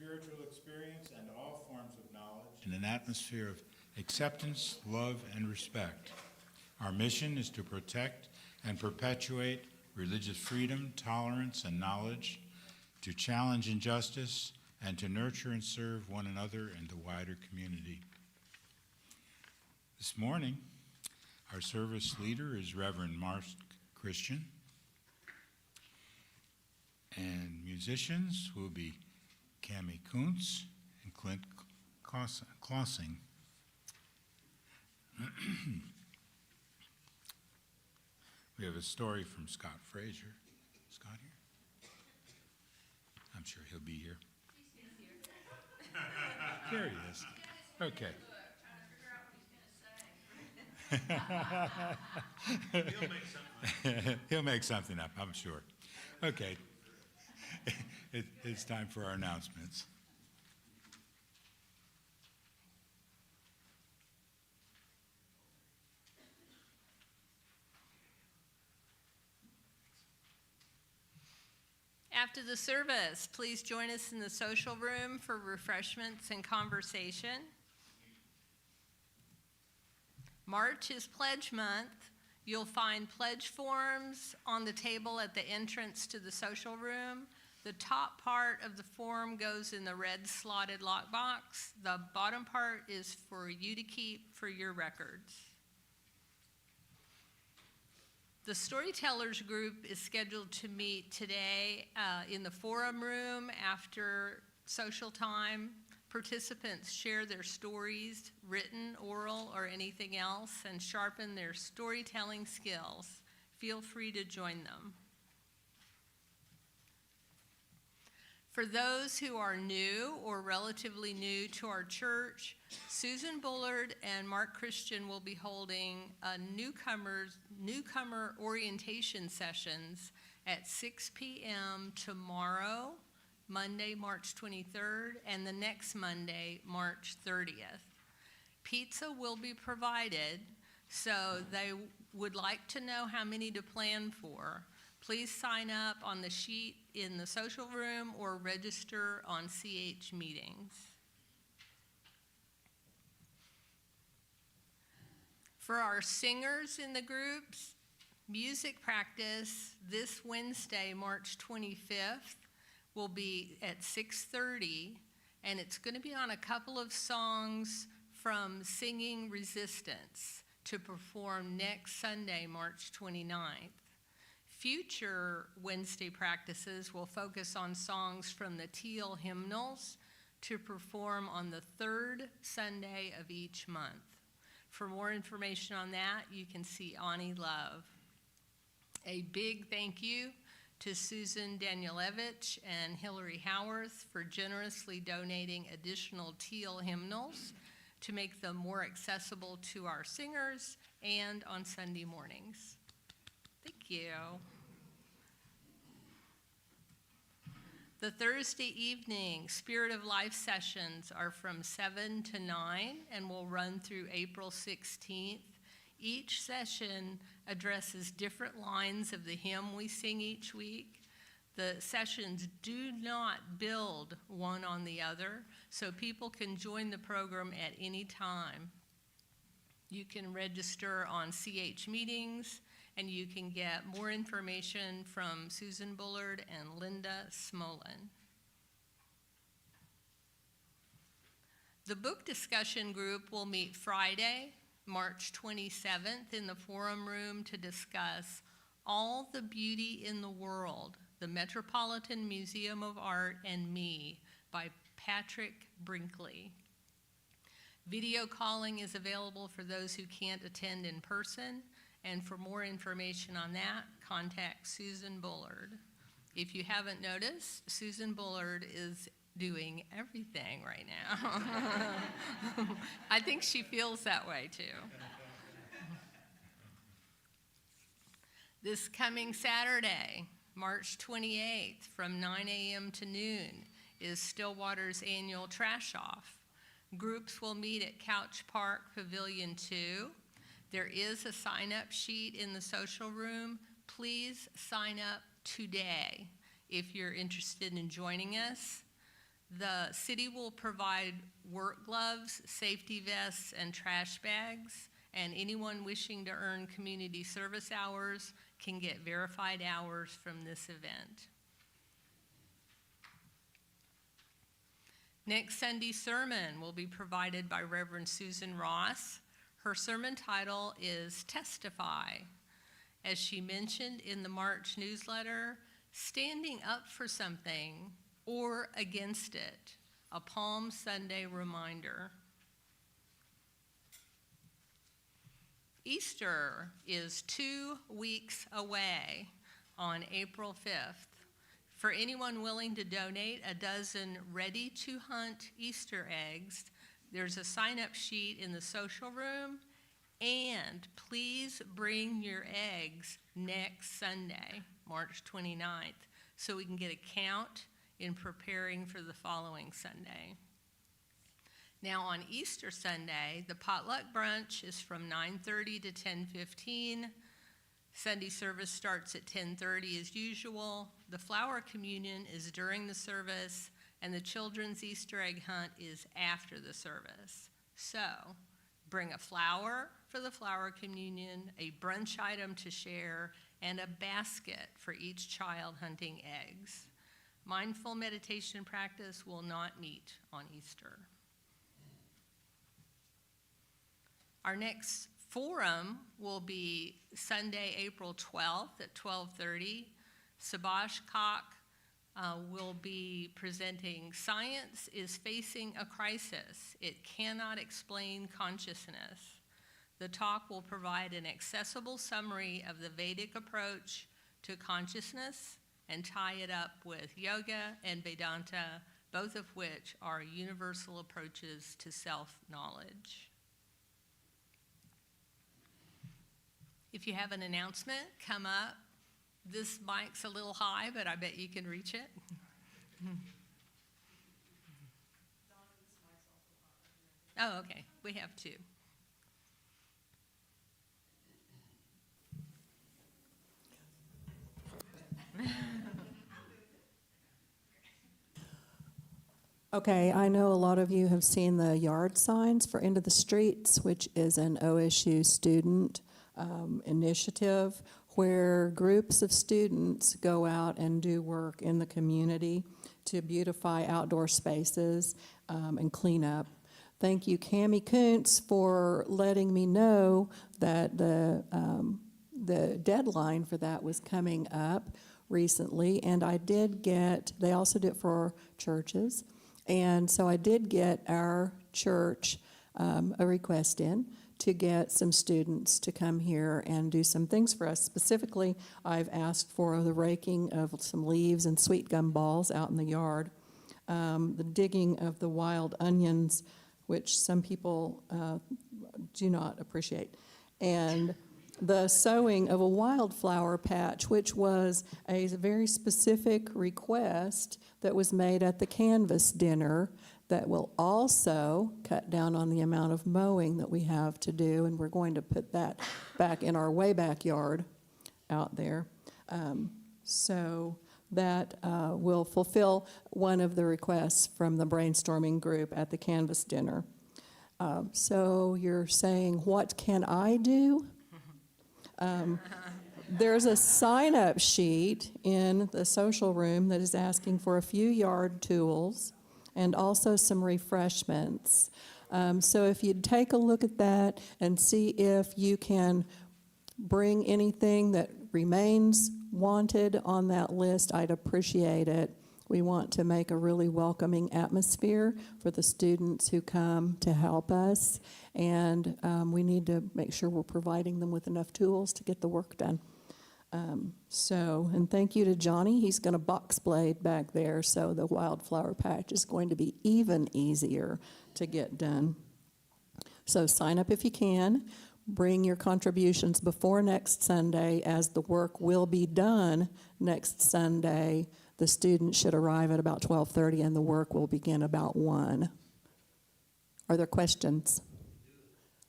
spiritual experience, and all forms of knowledge in an atmosphere of acceptance, love, and respect. Our mission is to protect and perpetuate religious freedom, tolerance, and knowledge, to challenge injustice, and to nurture and serve one another and the wider community. This morning, our service leader is Reverend Mark Christian, and musicians will be Cami Koontz and Clint Klossing. We have a story from Scott Fraser. Scott here? I'm sure he'll be here. There he is. Okay. He'll make something up, I'm sure. Okay. It's time for our announcements. After the service, please join us in the social room for refreshments and conversation. March is Pledge Month. You'll find pledge forms on the table at the entrance to the social room. The top part of the form goes in the red slotted lockbox. The bottom part is for you to keep for your records. The Storytellers group is scheduled to meet today in the forum room after social time. Participants share their stories, written, oral, or anything else, and sharpen their storytelling skills. Feel free to join them. For those who are new or relatively new to our church, Susan Bullard and Mark Christian will be holding a newcomer orientation sessions at 6 p.m. tomorrow, Monday, March 23rd, and the next Monday, March 30th. Pizza will be provided, so they would like to know how many to plan for. Please sign up on the sheet in the social room or register on CH meetings. For our singers in the groups, music practice this Wednesday, March 25th, will be at 6:30, and it's going to be on a couple of songs from Singing Resistance to perform next Sunday, March 29th. Future Wednesday practices will focus on songs from the Teal hymnals to perform on the third Sunday of each month. For more information on that, you can see Ani Love. A big thank you to Susan Danielevich and Hillary Howarth for generously donating additional Teal hymnals to make them more accessible to our singers and on Sunday mornings. Thank you. The Thursday evening Spirit of Life sessions are from 7 to 9 and will run through April 16th. Each session addresses different lines of the hymn we sing each week. The sessions do not build one on the other, so people can join the program at any time. You can register on CH meetings, and you can get more information from Susan Bullard and Linda Smolin. The book discussion group will meet Friday, March 27th in the forum room to discuss All the Beauty in the World, the Metropolitan Museum of Art and Me by Patrick Brinkley. Video calling is available for those who can't attend in person, and for more information on that, contact Susan Bullard. If you haven't noticed, Susan Bullard is doing everything right now. I think she feels that way too. This coming Saturday, March 28th, from 9 a.m. to noon, is Stillwater's annual Trash Off. Groups will meet at Couch Park Pavilion 2. There is a sign-up sheet in the social room. Please sign up today if you're interested in joining us. The city will provide work gloves, safety vests, and trash bags, and anyone wishing to earn community service hours can get verified hours from this event. Next Sunday's sermon will be provided by Reverend Susan Ross. Her sermon title is Testify. As she mentioned in the March newsletter, standing up for something or against it, a Palm Sunday reminder. Easter is 2 weeks away on April 5th. For anyone willing to donate a dozen ready-to-hunt Easter eggs, there's a sign-up sheet in the social room, and please bring your eggs next Sunday, March 29th, so we can get a count in preparing for the following Sunday. Now on Easter Sunday, the potluck brunch is from 9:30 to 10:15. Sunday service starts at 10:30 as usual. The flower communion is during the service, and the children's Easter egg hunt is after the service. So bring a flower for the flower communion, a brunch item to share, and a basket for each child hunting eggs. Mindful meditation practice will not meet on Easter. Our next forum will be Sunday, April 12th at 12:30. Subhash Kak will be presenting Science is Facing a Crisis. It Cannot Explain Consciousness. The talk will provide an accessible summary of the Vedic approach to consciousness and tie it up with yoga and Vedanta, both of which are universal approaches to self-knowledge. If you have an announcement, come up. This mic's a little high, but I bet you can reach it. Oh, okay. We have two. Okay, I know a lot of you have seen the yard signs for Into the Streets, which is an OSU student initiative where groups of students go out and do work in the community to beautify outdoor spaces and clean up. Thank you, Koontz, for letting me know that the deadline for that was coming up recently, and I did get, they also do it for churches, and so I did get our church a request in to get some students to come here and do some things for us. Specifically, I've asked for the raking of some leaves and sweet gum balls out in the yard, the digging of the wild onions, which some people do not appreciate, and the sowing of a wildflower patch, which was a very specific request that was made at the Canvas dinner that will also cut down on the amount of mowing that we have to do, and we're going to put that back in our way backyard out there. So that will fulfill one of the requests from the brainstorming group at the Canvas dinner. So you're saying, what can I do? There's a sign-up sheet in the social room that is asking for a few yard tools and also some refreshments. So if you'd take a look at that and see if you can bring anything that remains wanted on that list, I'd appreciate it. We want to make a really welcoming atmosphere for the students who come to help us, and we need to make sure we're providing them with enough tools to get the work done. And thank you to Johnny. He's going to box blade back there, so the wildflower patch is going to be even easier to get done. So sign up if you can. Bring your contributions before next Sunday, as the work will be done next Sunday. The students should arrive at about 12:30, and the work will begin about 1. Are there questions?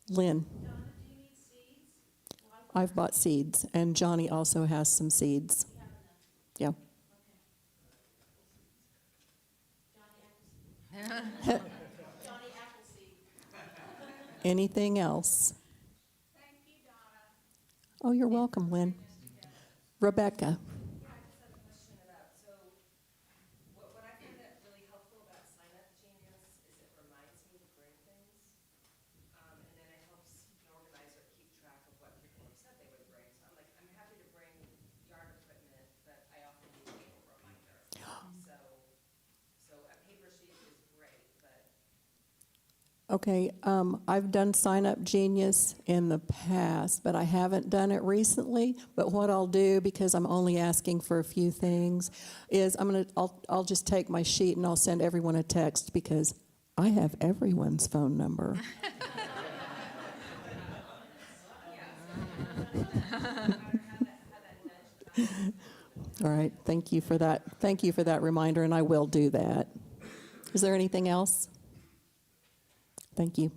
Lynn? Donna, do you need seeds? I've bought seeds, and Johnny also has some seeds. We have enough. Yeah. Okay. Johnny, after Anything else? Thank you, Donna. Oh, you're welcome, Lynn. Rebecca. Yeah, I just have a question about, so what I find that really helpful about Sign Up Genius is it reminds me to bring things. And then it helps the organizer keep track of what people have said they would bring. So I'm like, I'm happy to bring yard equipment, but I often need a little reminder. So a paper sheet is great, but Okay, I've done Sign Up Genius in the past, but I haven't done it recently. But what I'll do, because I'm only asking for a few things, is I'll just take my sheet and I'll send everyone a text because I have everyone's phone number. All right, thank you for that. Thank you for that reminder, and I will do that. Is there anything else? Thank you.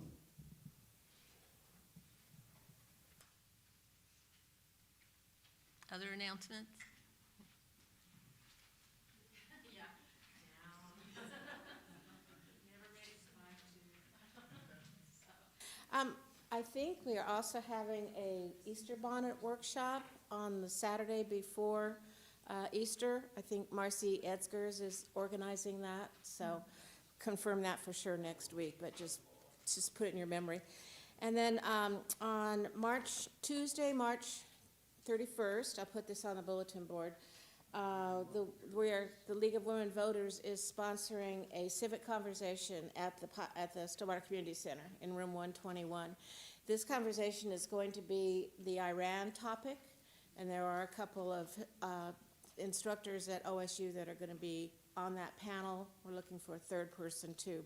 Other announcements? I think we are also having a Easter bonnet workshop on the Saturday before Easter. I think Marcy Edsgers is organizing that, so confirm that for sure next week, but just put it in your memory. And then on Tuesday, March 31st, I'll put this on the bulletin board, the League of Women Voters is sponsoring a civic conversation at the Stillwater Community Center in room 121. This conversation is going to be the Iran topic, and there are a couple of instructors at OSU that are going to be on that panel. We're looking for a third person too,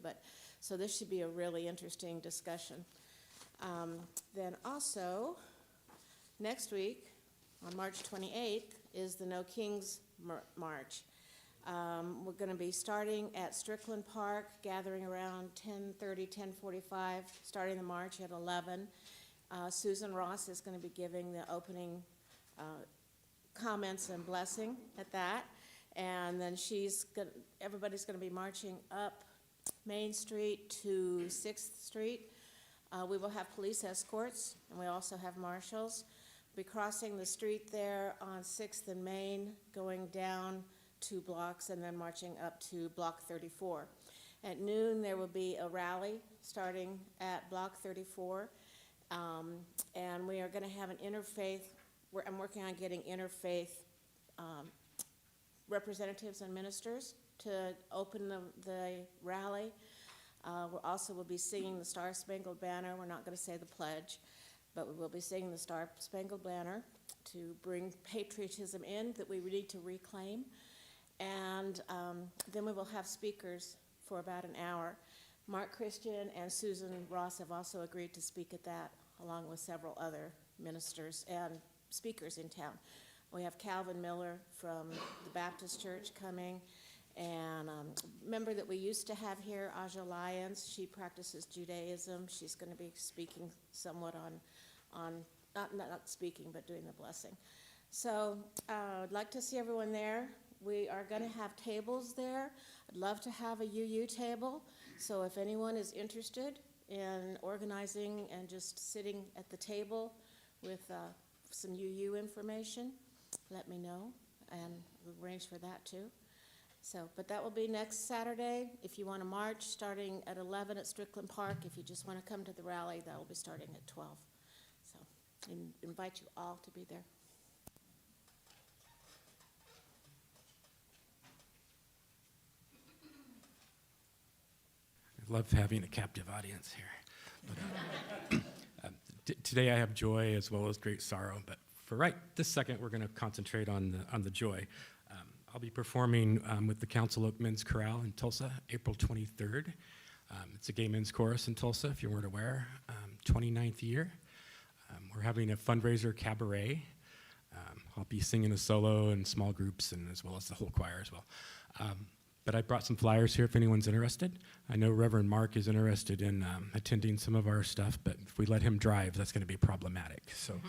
so this should be a really interesting discussion. Then also, next week, on March 28th, is the No Kings March. We're going to be starting at Strickland Park, gathering around 10:30, 10:45, starting the march at 11. Susan Ross is going to be giving the opening comments and blessing at that. And then everybody's going to be marching up Main Street to 6th Street. We will have police escorts, and we also have marshals. We'll be crossing the street there on 6th and Main, going down 2 blocks, and then marching up to Block 34. At noon, there will be a rally starting at Block 34, and we are going to have an interfaith. I'm working on getting interfaith representatives and ministers to open the rally. We'll be singing the Star Spangled Banner. We're not going to say the pledge, but we will be singing the Star Spangled Banner to bring patriotism in that we need to reclaim. And then we will have speakers for about an hour. Mark Christian and Susan Ross have also agreed to speak at that, along with several other ministers and speakers in town. We have Calvin Miller from the Baptist Church coming, and a member that we used to have here, Aja Lyons, she practices Judaism. She's going to be speaking somewhat on not speaking, but doing the blessing. So I'd like to see everyone there. We are going to have tables there. I'd love to have a UU table. So if anyone is interested in organizing and just sitting at the table with some UU information, let me know, and we'll arrange for that too. So, but that will be next Saturday. If you want to march, starting at 11 at Strickland Park. If you just want to come to the rally, that will be starting at 12. So, I invite you all to be there. I love having a captive audience here. But, today I have joy as well as great sorrow, but for right this second, we're going to concentrate on the joy. I'll be performing with the Council Oak Men's Chorale in Tulsa, April 23rd. It's a gay men's chorus in Tulsa, if you weren't aware, 29th year. We're having a fundraiser cabaret. I'll be singing a solo in small groups and as well as the whole choir as well. But I brought some flyers here if anyone's interested. I know Reverend Mark is interested in attending some of our stuff, but if we let him drive, that's going to be problematic. So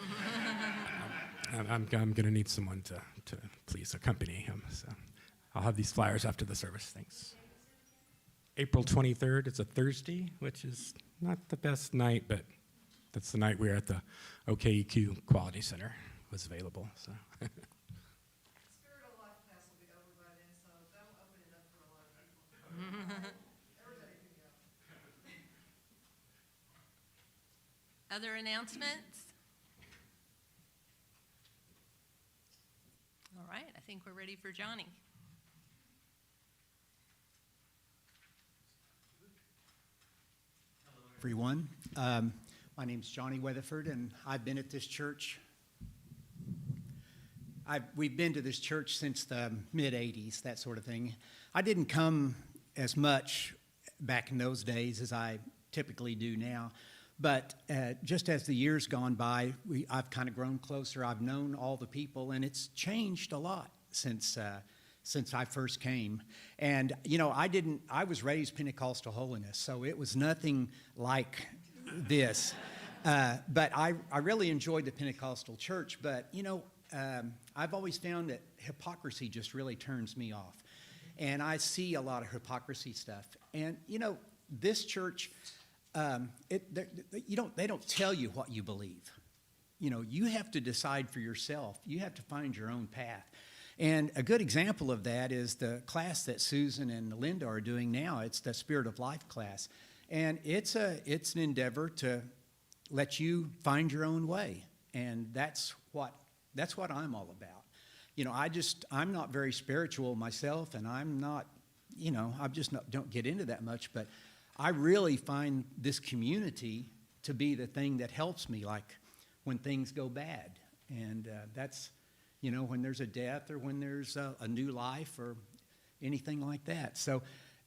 I'm going to need someone to please accompany him. So I'll have these flyers after the service. Thanks. April 23rd. It's a Thursday, which is not the best night, but that's the night we're at the A.K.A. Quality Center was available. So. Spirit of Life class will be over by then, so that'll open it up for a lot of people. Everybody can go. Other announcements? All right, I think we're ready for Johnny. Everyone. My name's Johnny Weatherford, and I've been at this church. We've been to this church since the mid-'80s, that sort of thing. I didn't come as much back in those days as I typically do now, but just as the years gone by, I've kind of grown closer. I've known all the people, and it's changed a lot since I first came. And, you know, I was raised Pentecostal holiness, so it was nothing like this. But I really enjoyed the Pentecostal church, but, you know, I've always found that hypocrisy just really turns me off. And I see a lot of hypocrisy stuff. And, you know, this church, they don't tell you what you believe. You know, you have to decide for yourself. You have to find your own path. And a good example of that is the class that Susan and Linda are doing now. It's the Spirit of Life class. And it's an endeavor to let you find your own way. And that's what I'm all about. You know, I'm not very spiritual myself, and I'm not, you know, don't get into that much, but I really find this community to be the thing that helps me, like when things go bad. And that's, you know, when there's a death or when there's a new life or anything like that. So,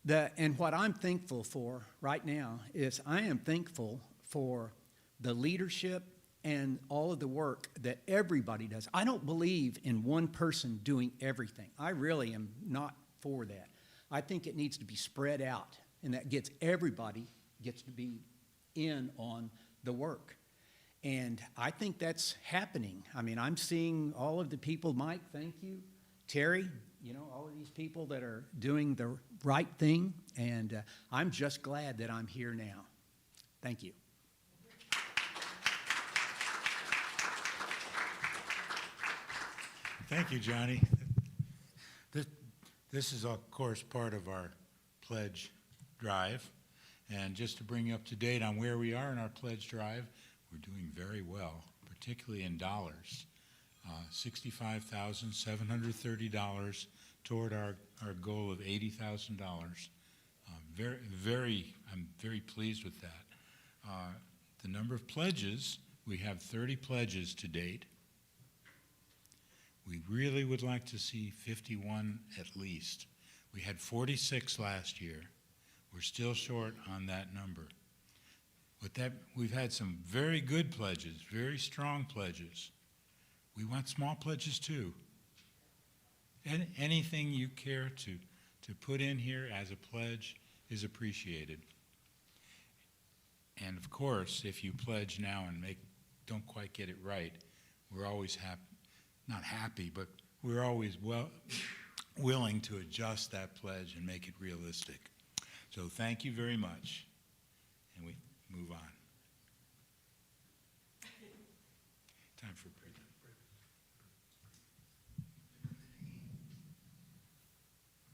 and what I'm thankful for right now is I am thankful for the leadership and all of the work that everybody does. I don't believe in one person doing everything. I really am not for that. I think it needs to be spread out, and that everybody gets to be in on the work. And I think that's happening. I mean, I'm seeing all of the people, Mike, thank you, Terry, you know, all of these people that are doing the right thing, and I'm just glad that I'm here now. Thank you. Thank you, Johnny. This is, of course, part of our pledge drive. And just to bring you up to date on where we are in our pledge drive, we're doing very well, particularly in dollars. $65,730 toward our goal of $80,000. I'm very pleased with that. The number of pledges, we have 30 pledges to date. We really would like to see 51 at least. We had 46 last year. We're still short on that number. With that, we've had some very good pledges, very strong pledges. We want small pledges too. And anything you care to put in here as a pledge is appreciated. And of course, if you pledge now and don't quite get it right, we're always happy. Not happy, but we're always willing to adjust that pledge and make it realistic. So thank you very much, and we move on. Time for break.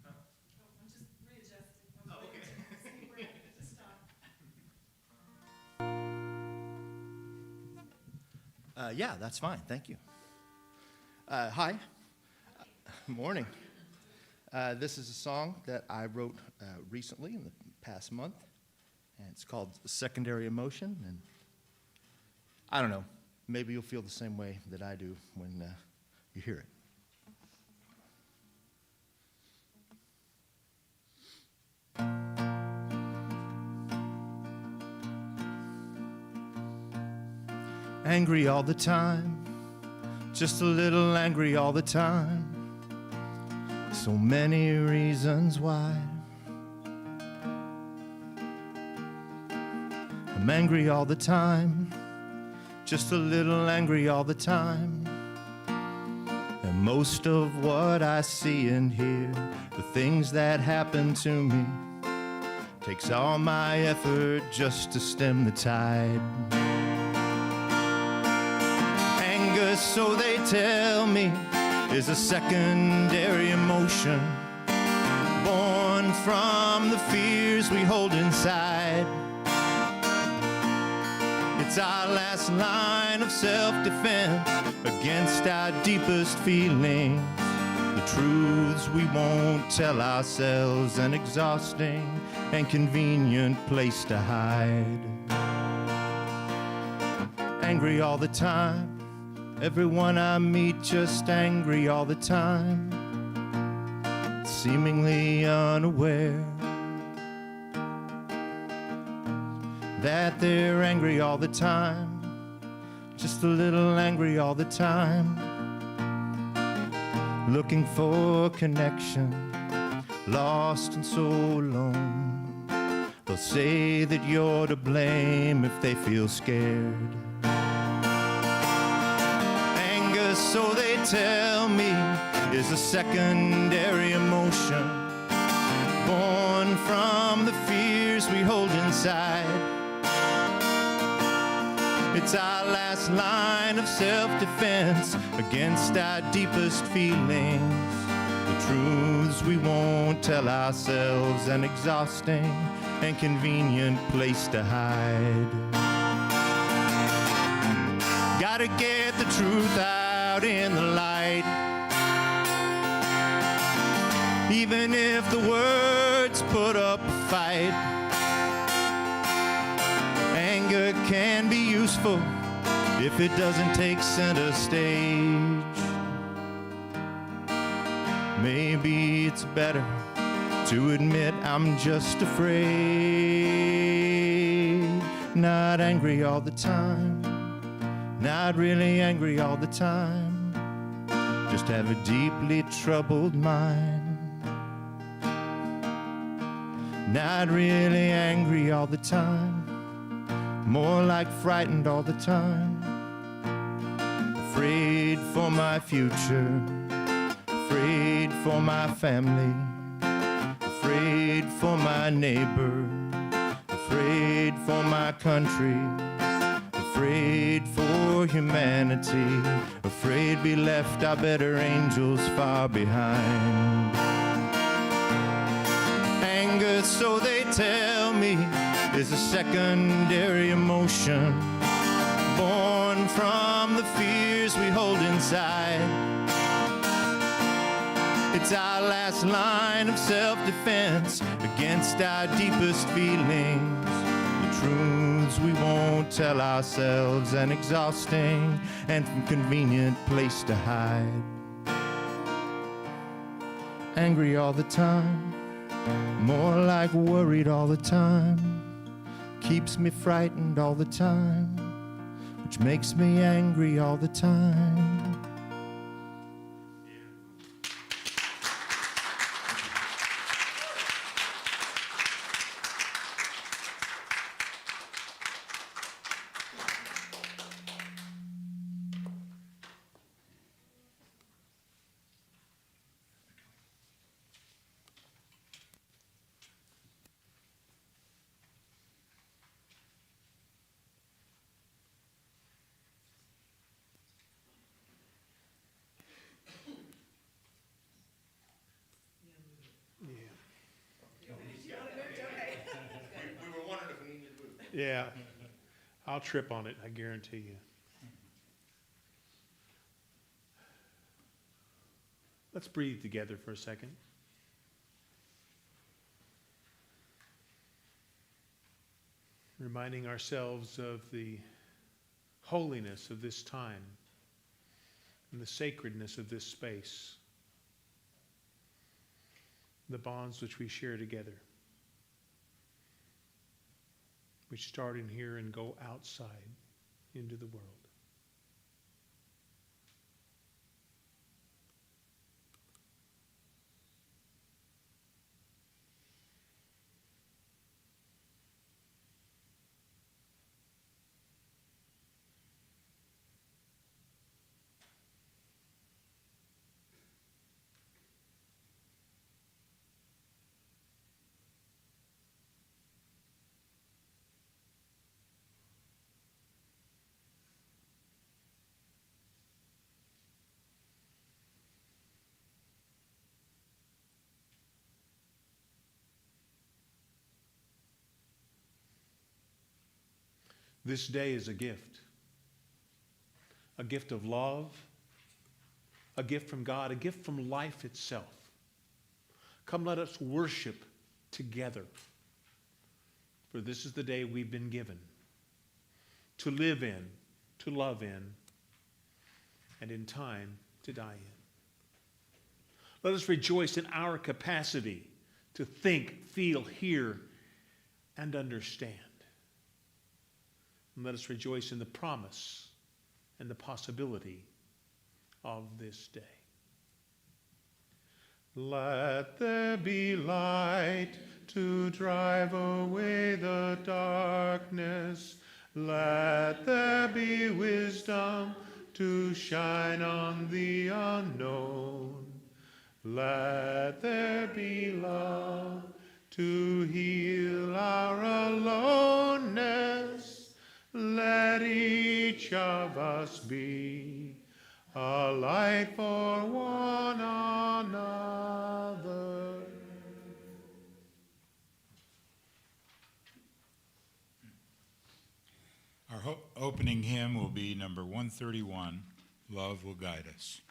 I'm just readjusting. I'm waiting to see where to stop. Yeah, that's fine. Thank you. Hi. Morning. This is a song that I wrote recently in the past month, and it's called Secondary Emotion. And I don't know, maybe you'll feel the same way that I do when you hear it. Angry all the time, just a little angry all the time. So many reasons why. I'm angry all the time, just a little angry all the time. And most of what I see and hear, the things that happen to me, Takes all my effort just to stem the tide. Anger, so they tell me, is a secondary emotion, born from the fears we hold inside. It's our last line of self-defense against our deepest feelings, the truths we won't tell ourselves, an exhausting and convenient place to hide. Angry all the time, everyone I meet just angry all the time, seemingly unaware that they're angry all the time, just a little angry all the time, looking for connection, lost and so alone. They'll say that you're to blame if they feel scared. Anger, so they tell me, is a secondary emotion, born from the fears we hold inside. It's our last line of self-defense against our deepest feelings, the truths we won't tell ourselves, an exhausting and convenient place to hide. Gotta get the truth out in the light, even if the words put up a fight. Anger can be useful if it doesn't take center stage. Maybe it's better to admit I'm just afraid. Not angry all the time, not really angry all the time, just have a deeply troubled mind. Not really angry all the time, more like frightened all the time, afraid for my future, afraid for my family, afraid for my neighbor, afraid for my country, afraid for humanity, afraid we left our better angels far behind. Anger, so they tell me, is a secondary emotion, born from the fears we hold inside. It's our last line of self-defense against our deepest feelings, the truths we won't tell ourselves, an exhausting and inconvenient place to hide. Angry all the time, more like worried all the time, keeps me frightened all the time, which makes me angry all the time. Yeah, I'll trip on it, I guarantee you. Let's breathe together for a second. Reminding ourselves of the holiness of this time and the sacredness of this space, the bonds which we share together, which start in here and go outside into the world. This day is a gift of love, a gift from God, a gift from life itself. Come, let us worship together, for this is the day we've been given to live in, to love in, and in time to die in. Let us rejoice in our capacity to think, feel, hear, and understand. And let us rejoice in the promise and the possibility of this day. Let there be light to drive away the darkness. Let there be wisdom to shine on the unknown. Let there be love to heal our aloneness. Let each of us be a light for one another. Our opening hymn will be number 131, Love Will Guide Us.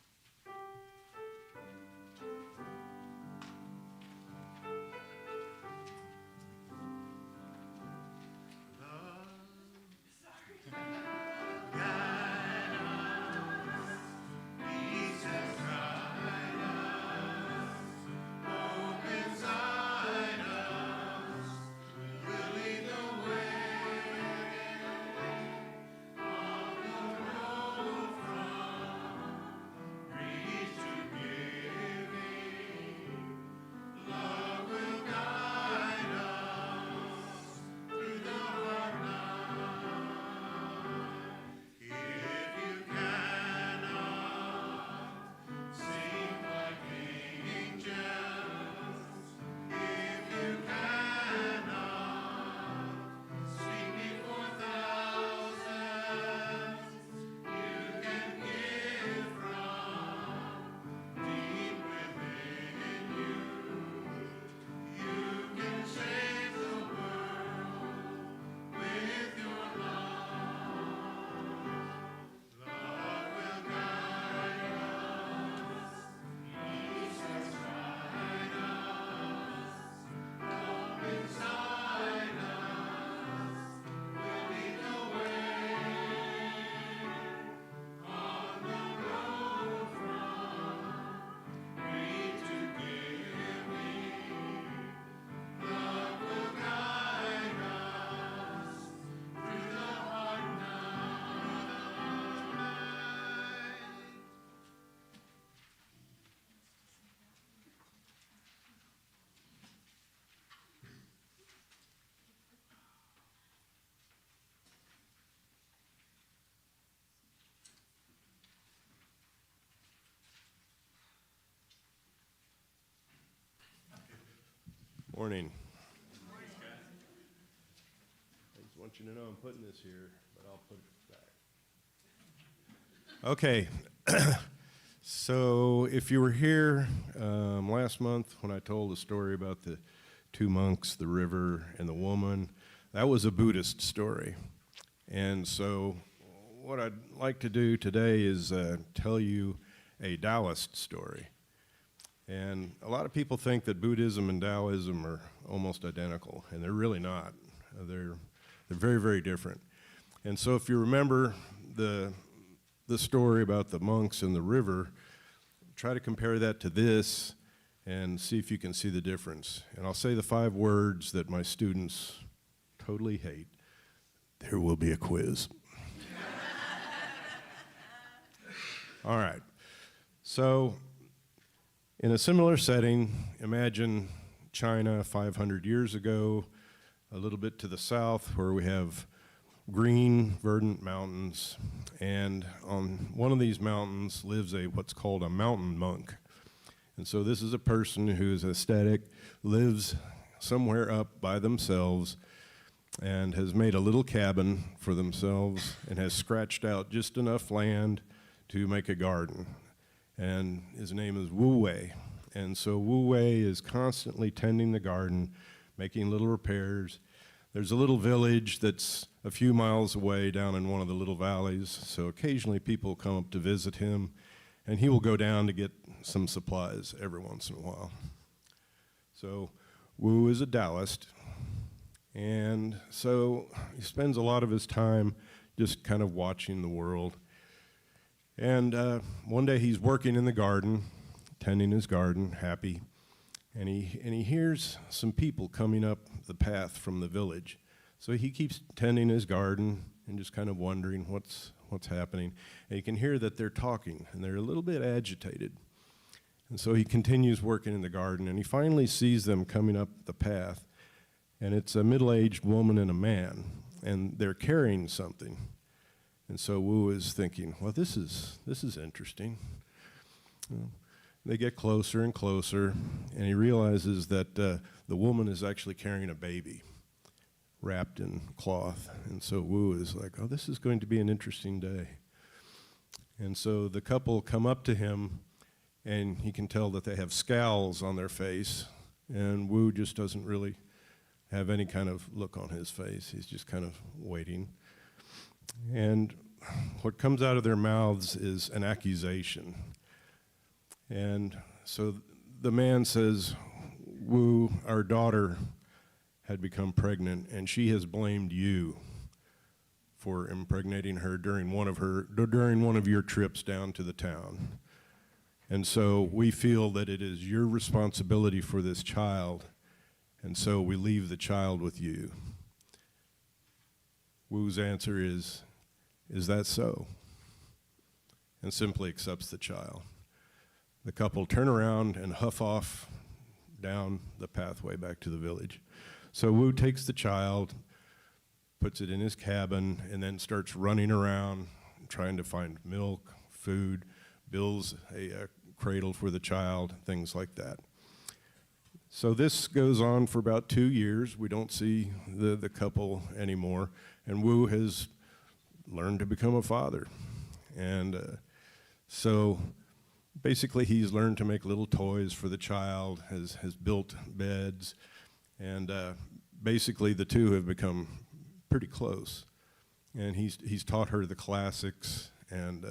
Morning. I just want you to know I'm putting this here, but I'll put it back. Okay. So if you were here last month when I told the story about the two monks, the river, and the woman, that was a Buddhist story. And so what I'd like to do today is tell you a Taoist story. And a lot of people think that Buddhism and Taoism are almost identical, and they're really not. They're very, very different. And so if you remember the story about the monks and the river, try to compare that to this and see if you can see the difference. And I'll say the 5 words that my students totally hate. There will be a quiz. All right. So in a similar setting, imagine China 500 years ago, a little bit to the south where we have green, verdant mountains, and on one of these mountains lives what's called a mountain monk. And so this is a person who's aesthetic, lives somewhere up by themselves, and has made a little cabin for themselves and has scratched out just enough land to make a garden. And his name is Wu Wei. And so Wu Wei is constantly tending the garden, making little repairs. There's a little village that's a few miles away down in one of the little valleys, so occasionally people come up to visit him, and he will go down to get some supplies every once in a while. So Wu is a Taoist, and so he spends a lot of his time just kind of watching the world. And one day he's working in the garden, tending his garden, happy, and he hears some people coming up the path from the village. So he keeps tending his garden and just kind of wondering what's happening. And you can hear that they're talking, and they're a little bit agitated. And so he continues working in the garden, and he finally sees them coming up the path, and it's a middle-aged woman and a man, and they're carrying something. And so Wu is thinking, well, this is interesting. They get closer and closer, and he realizes that the woman is actually carrying a baby wrapped in cloth. And so Wu is like, oh, this is going to be an interesting day. And so the couple come up to him, and he can tell that they have scowls on their face, and Wu just doesn't really have any kind of look on his face. He's just kind of waiting. And what comes out of their mouths is an accusation. And so the man says, Wu, our daughter had become pregnant, and she has blamed you for impregnating her during one of your trips down to the town. And so we feel that it is your responsibility for this child, and so we leave the child with you. Wu's answer is that so? And simply accepts the child. The couple turn around and huff off down the pathway back to the village. So Wu takes the child, puts it in his cabin, and then starts running around trying to find milk, food, builds a cradle for the child, things like that. So this goes on for about 2 years. We don't see the couple anymore, and Wu has learned to become a father. And so basically he's learned to make little toys for the child, has built beds, and basically the two have become pretty close. And he's taught her the classics and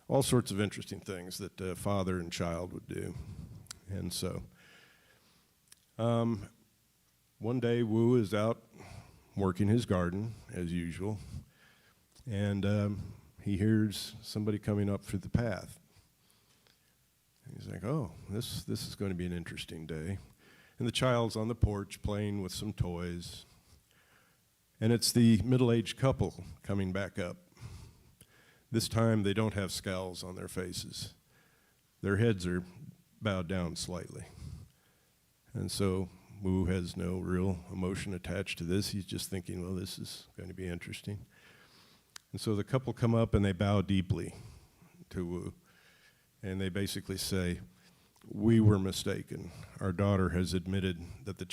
all sorts of interesting things that father and child would do. And so one day Wu is out working his garden as usual, and he hears somebody coming up through the path. He's like, oh, this is going to be an interesting day. And the child's on the porch playing with some toys. And it's the middle-aged couple coming back up. This time they don't have scowls on their faces. Their heads are bowed down slightly. And so Wu has no real emotion attached to this. He's just thinking, well, this is going to be interesting. And so the couple come up and they bow deeply to Wu. And they basically say, we were mistaken. Our daughter has admitted that the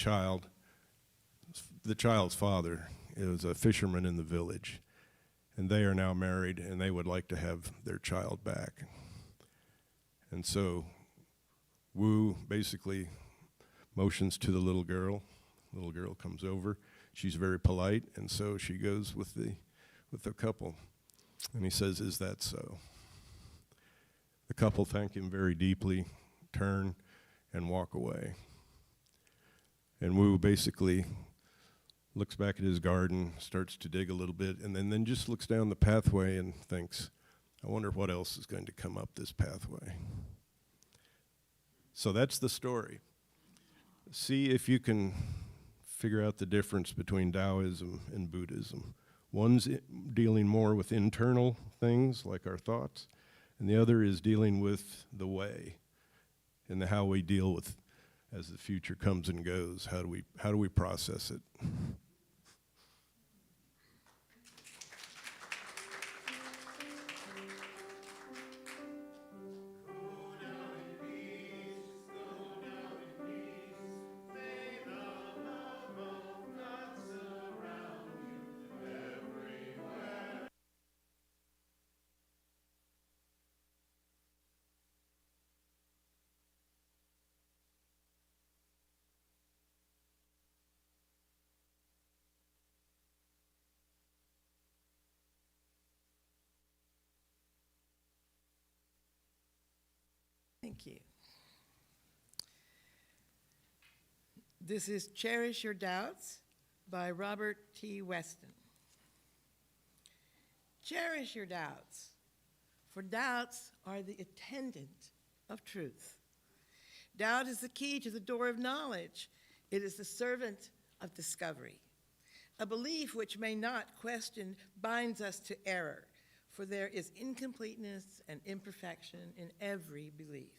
child's father is a fisherman in the village, and they are now married, and they would like to have their child back. And so Wu basically motions to the little girl. The little girl comes over. She's very polite, and so she goes with the couple. And he says, is that so? The couple thank him very deeply, turn, and walk away. And Wu basically looks back at his garden, starts to dig a little bit, and then just looks down the pathway and thinks, I wonder what else is going to come up this pathway. So that's the story. See if you can figure out the difference between Taoism and Buddhism. One's dealing more with internal things like our thoughts, and the other is dealing with the way and how we deal with as the future comes and goes. How do we process it? Thank you. This is Cherish Your Doubts by Robert T. Weston. Cherish your doubts, for doubts are the attendant of truth. Doubt is the key to the door of knowledge. It is the servant of discovery. A belief which may not question binds us to error, for there is incompleteness and imperfection in every belief.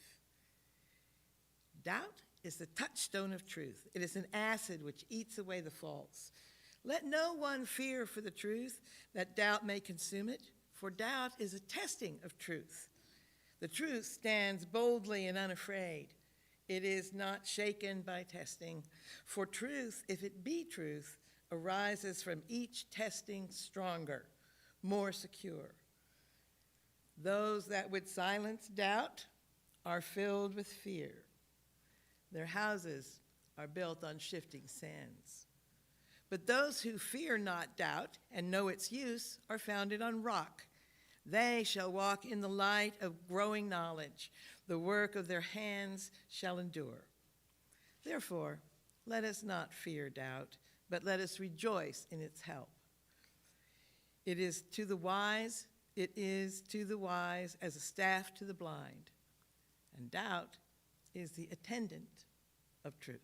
Doubt is the touchstone of truth. It is an acid which eats away the false. Let no one fear for the truth, that doubt may consume it, for doubt is a testing of truth. The truth stands boldly and unafraid. It is not shaken by testing, for truth, if it be truth, arises from each testing stronger, more secure. Those that would silence doubt are filled with fear. Their houses are built on shifting sands. But those who fear not doubt and know its use are founded on rock. They shall walk in the light of growing knowledge. The work of their hands shall endure. Therefore, let us not fear doubt, but let us rejoice in its help. It is to the wise as a staff to the blind, and doubt is the attendant of truth.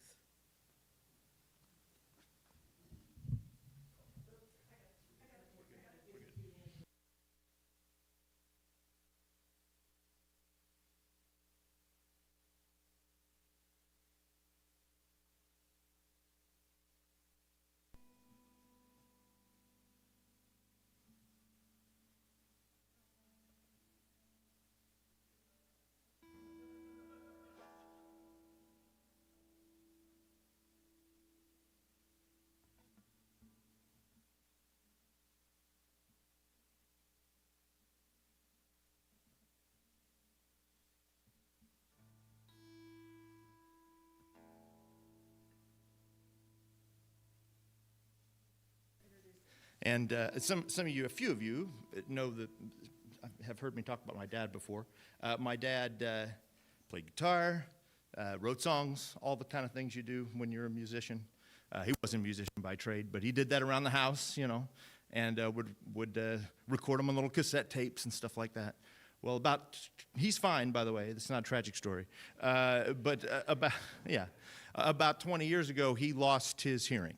And some of you, a few of you, know that have heard me talk about my dad before. My dad played guitar, wrote songs, all the kind of things you do when you're a musician. He wasn't a musician by trade, but he did that around the house, you know, and would record them on little cassette tapes and stuff like that. Well, he's fine, by the way. It's not a tragic story. But about 20 years ago, he lost his hearing.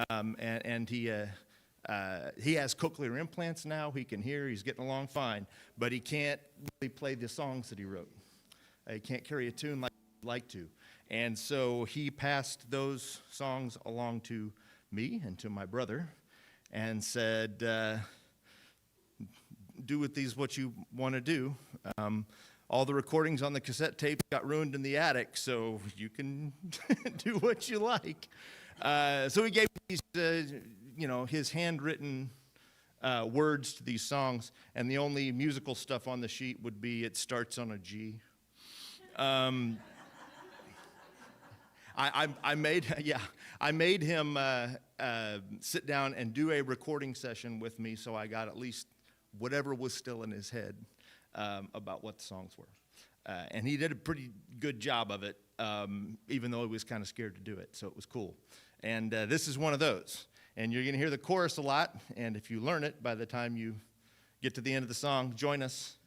And he has cochlear implants now. He can hear. He's getting along fine. But he can't really play the songs that he wrote. He can't carry a tune like he'd like to. And so he passed those songs along to me and to my brother and said, do with these what you want to do. All the recordings on the cassette tape got ruined in the attic, so you can do what you like. So he gave me these, his handwritten words to these songs, and the only musical stuff on the sheet would be it starts on a G. I made him sit down and do a recording session with me, so I got at least whatever was still in his head about what the songs were. And he did a pretty good job of it, even though he was kind of scared to do it, so it was cool. And this is one of those. And you're going to hear the chorus a lot, and if you learn it by the time you get to the end of the song, join us.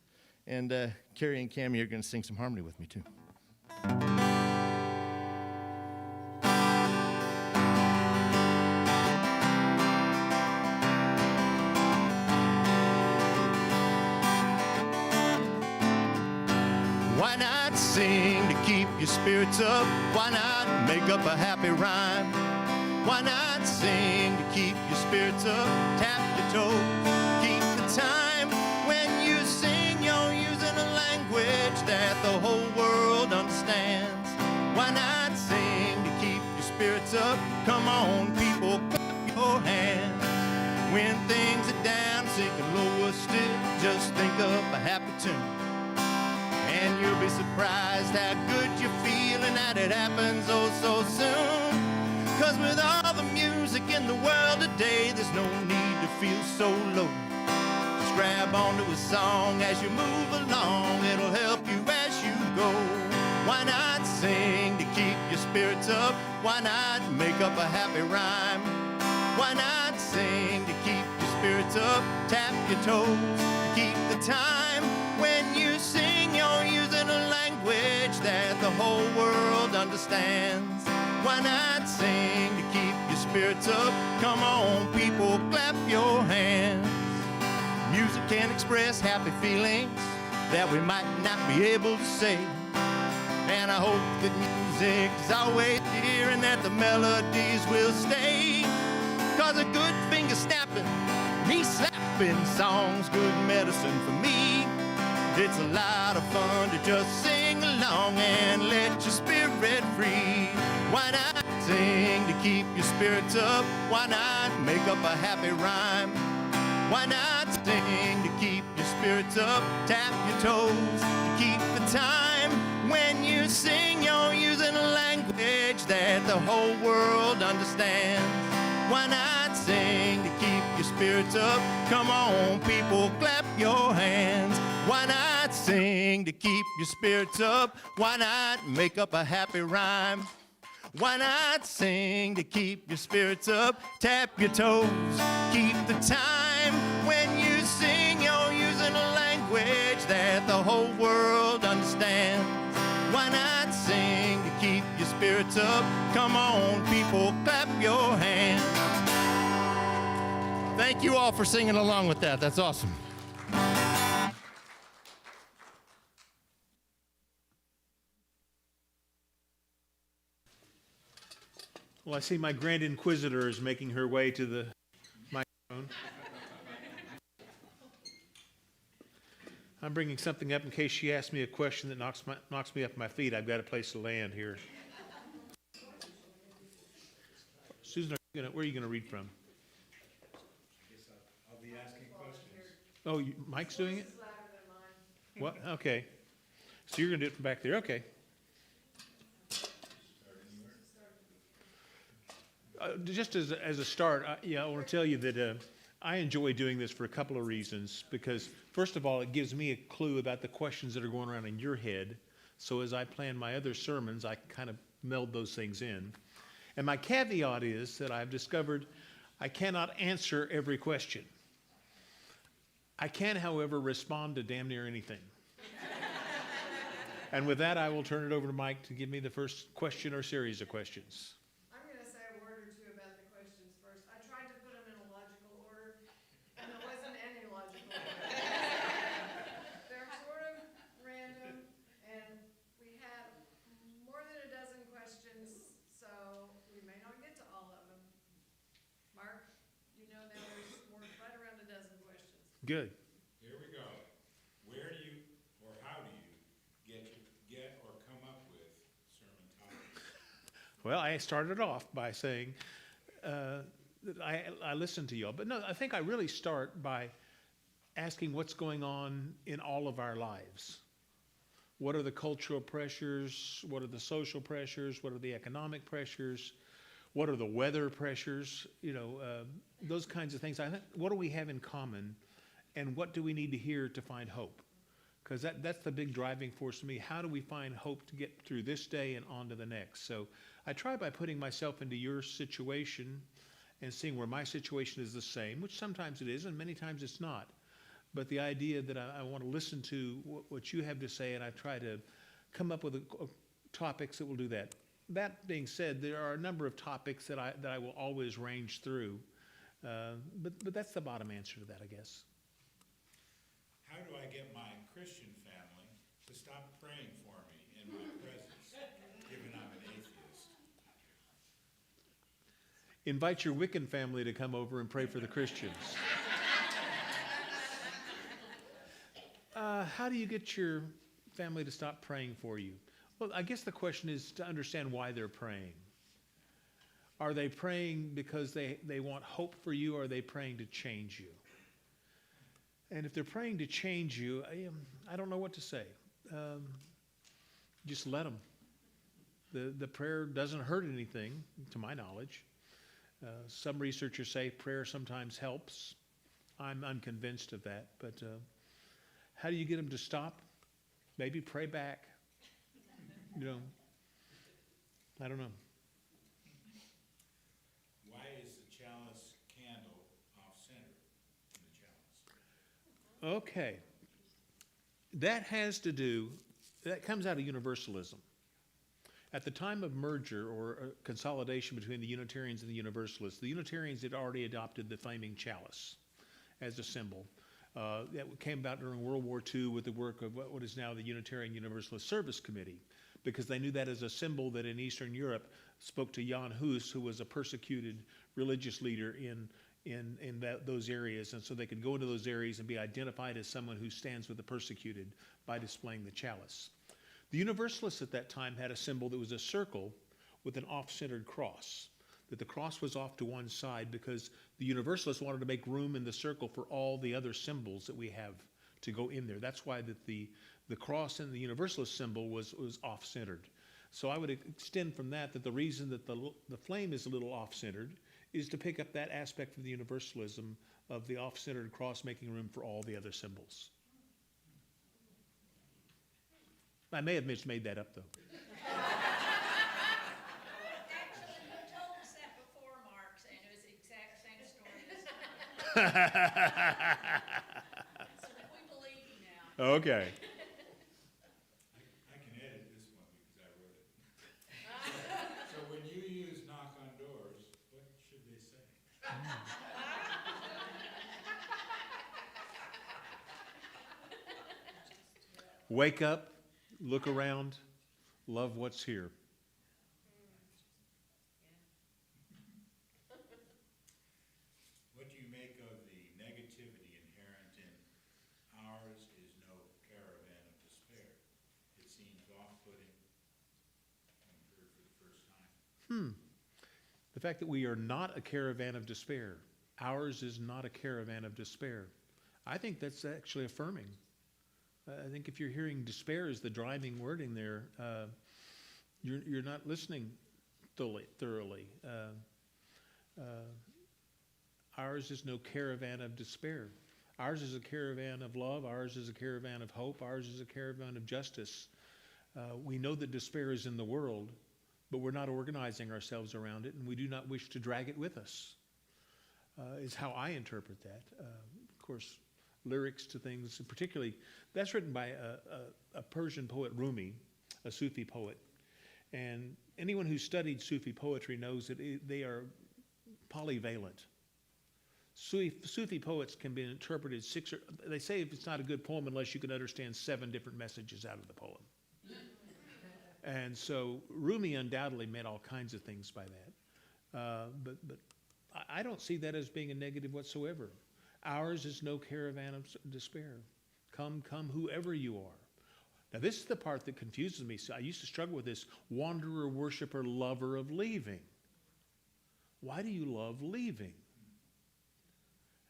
And Carrie and Cammie are going to sing some harmony with me, too. Why not sing to keep your spirits up? Why not make up a happy rhyme? Why not sing to keep your spirits up? Tap your toes, keep the time. When you sing, you're using a language that the whole world understands. Why not sing to keep your spirits up? Come on, people, clap your hands. When things are down, sinking lower still, just think up a happy tune. And you'll be surprised how good you feel and that it happens oh so soon. 'Cause with all the music in the world today, there's no need to feel so low. Just grab onto a song as you move along, it'll help you as you go. Why not make up a happy rhyme? Why not sing to keep your spirits up? Tap your toes to keep the time. When you sing, you're using a language that the whole world understands. Why not sing to keep your spirits up? Come on, people, clap your hands. Music can express happy feelings that we might not be able to say. And I hope that music is always here and that the melodies will stay. 'Cause a good finger snapping, knee slapping song's good medicine for me. It's a lot of fun to just sing along and let your spirit free. Why not sing to keep your spirits up? Why not make up a happy rhyme? Why not sing to keep your spirits up? Tap your toes to keep the time. When you sing, you're using a language that the whole world understands. Why not sing to keep your spirits up? Come on, people, clap your hands. Why not sing to keep your spirits up? Why not make up a happy rhyme? Why not sing to keep your spirits up? Tap your toes, keep the time. When you sing, you're using a language that the whole world understands. Why not sing to keep your spirits up? Come on, people, clap your hands. Thank you all for singing along with that. That's awesome. Well, I see my Grand Inquisitor is making her way to the microphone. I'm bringing something up in case she asks me a question that knocks me off my feet. I've got a place to land here. Susan, where are you going to read from? I'll be asking questions. Oh, Mike's doing it? What? Okay. So you're going to do it from back there. Okay. Just as a start, I want to tell you that I enjoy doing this for a couple of reasons. Because, first of all, it gives me a clue about the questions that are going around in your head. So as I plan my other sermons, I kind of meld those things in. And my caveat is that I've discovered I cannot answer every question. I can, however, respond to damn near anything. And with that, I will turn it over to Mike to give me the first question or series of questions. I'm going to say a word or two about the questions first. I tried to put them in a logical order, and there wasn't any logical order. They're sort of random, and we have more than a dozen questions, so we may not get to all of them. Mark, you know now there's more, right around a dozen questions. Good. Here we go. Where do you, or how do you get or come up with sermon topics? Well, I started off by saying that I listen to y'all. But no, I think I really start by asking what's going on in all of our lives. What are the cultural pressures? What are the social pressures? What are the economic pressures? What are the weather pressures? Those kinds of things. I think, what do we have in common? And what do we need to hear to find hope? Because that's the big driving force to me. How do we find hope to get through this day and on to the next? So I try by putting myself into your situation and seeing where my situation is the same, which sometimes it is and many times it's not. But the idea that I want to listen to what you have to say, and I try to come up with topics that will do that. That being said, there are a number of topics that I will always range through. But that's the bottom answer to that, I guess. How do I get my Christian family to stop praying for me in my presence, given I'm an atheist? Invite your Wiccan family to come over and pray for the Christians. How do you get your family to stop praying for you? Well, I guess the question is to understand why they're praying. Are they praying because they want hope for you, or are they praying to change you? And if they're praying to change you, I don't know what to say. Just let them. The prayer doesn't hurt anything, to my knowledge. Some researchers say prayer sometimes helps. I'm unconvinced of that. But how do you get them to stop? Maybe pray back. I don't know. Okay. That has to do, that comes out of universalism. At the time of merger or consolidation between the Unitarians and the Universalists, the Unitarians had already adopted the flaming chalice as a symbol. That came about during World War II with the work of what is now the Unitarian Universalist Service Committee, because they knew that as a symbol that in Eastern Europe spoke to Jan Hus, who was a persecuted religious leader in those areas, and so they could go into those areas and be identified as someone who stands with the persecuted by displaying the chalice. The Universalists at that time had a symbol that was a circle with an off-centered cross, that the cross was off to one side because the Universalists wanted to make room in the circle for all the other symbols that we have to go in there. That's why that the cross in the Universalist symbol was off-centered. So I would extend from that the reason that the flame is a little off-centered is to pick up that aspect of the Universalism of the off-centered cross making room for all the other symbols. I may have made that up, though. Actually, you told us that before, Mark, and it was the exact same story this time. So we believe you now. Okay. I can edit this one because I wrote it. So when you use knock on doors, what should they say? Wake up, look around, love what's here. What do you make of the negativity inherent in ours is no caravan of despair? It seems off-putting when heard for the first time. The fact that we are not a caravan of despair. Ours is not a caravan of despair. I think that's actually affirming. I think if you're hearing despair as the driving wording there, you're not listening thoroughly. Ours is no caravan of despair. Ours is a caravan of love. Ours is a caravan of hope. Ours is a caravan of justice. We know that despair is in the world, but we're not organizing ourselves around it, and we do not wish to drag it with us, is how I interpret that. Of course, lyrics to things, particularly, that's written by a Persian poet, Rumi, a Sufi poet. And anyone who's studied Sufi poetry knows that they are polyvalent. Sufi poets can be interpreted they say if it's not a good poem unless you can understand 7 different messages out of the poem. And so Rumi undoubtedly meant all kinds of things by that. But I don't see that as being a negative whatsoever. Ours is no caravan of despair. Come, come, whoever you are. Now, this is the part that confuses me. So I used to struggle with this wanderer, worshiper, lover of leaving. Why do you love leaving?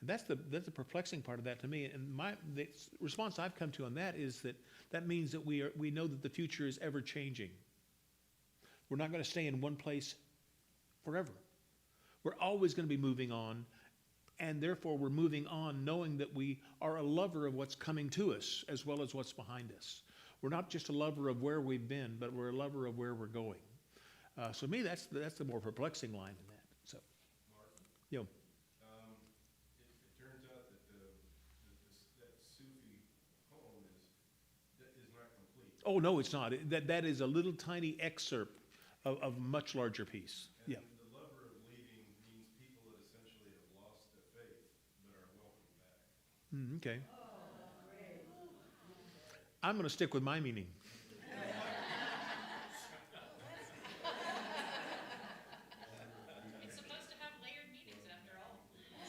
And that's the perplexing part of that to me. And the response I've come to on that is that means that we know that the future is ever changing. We're not going to stay in one place forever. We're always going to be moving on. And therefore, we're moving on knowing that we are a lover of what's coming to us as well as what's behind us. We're not just a lover of where we've been, but we're a lover of where we're going. So to me, that's the more perplexing line in that. So, Martin, you know, it turns out that that Sufi poem is not complete. oh no, it's not. That is a little tiny excerpt of a much larger piece. And Yeah. the lover of leaving means people that essentially have lost their faith but are welcome back. Okay. I'm going to stick with my meaning. It's supposed to have layered meanings after all.